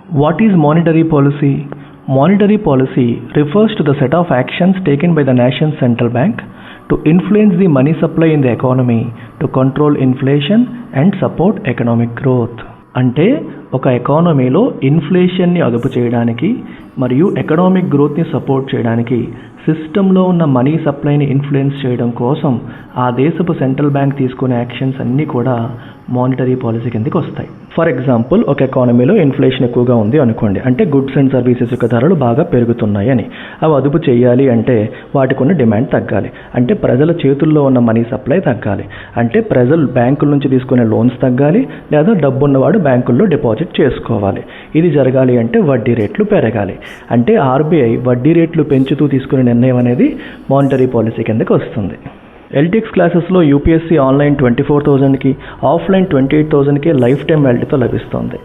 What is monetary policy? Monetary policy refers to the set of actions taken by the nation's central bank to influence the money supply in the economy, to control inflation and support economic growth. అంటే ఒక ఎకానమీలో ఇన్ఫ్లేషన్ని అదుపు చేయడానికి మరియు economic గ్రోత్ని support చేయడానికి సిస్టంలో ఉన్న money సప్లైని influence చేయడం కోసం ఆ దేశపు సెంట్రల్ బ్యాంక్ తీసుకునే యాక్షన్స్ అన్నీ కూడా మానిటరీ పాలసీ కిందకి వస్తాయి. ఫర్ ఎగ్జాంపుల్, ఒక ఎకానమీలో ఇన్ఫ్లేషన్ ఎక్కువగా ఉంది అనుకోండి, అంటే గుడ్స్ అండ్ సర్వీసెస్ యొక్క ధరలు బాగా పెరుగుతున్నాయి అని. అవి అదుపు చేయాలి అంటే వాటికి ఉన్న డిమాండ్ తగ్గాలి, అంటే ప్రజల చేతుల్లో ఉన్న మనీ సప్లై తగ్గాలి, అంటే ప్రజలు బ్యాంకుల నుంచి తీసుకునే లోన్స్ తగ్గాలి లేదా డబ్బున్నవాడు బ్యాంకుల్లో డిపాజిట్ చేసుకోవాలి. ఇది జరగాలి అంటే వడ్డీ రేట్లు పెరగాలి, అంటే ఆర్బీఐ వడ్డీ రేట్లు పెంచుతూ తీసుకునే నిర్ణయం అనేది మానిటరీ పాలసీ కిందకి వస్తుంది. ఎల్టీఎక్స్ క్లాసెస్లో యూపీఎస్సీ ఆన్లైన్ 24,000కి, ఆఫ్లైన్ 28,000కి లైఫ్ టైం వ్యాలిటీతో లభిస్తుంది.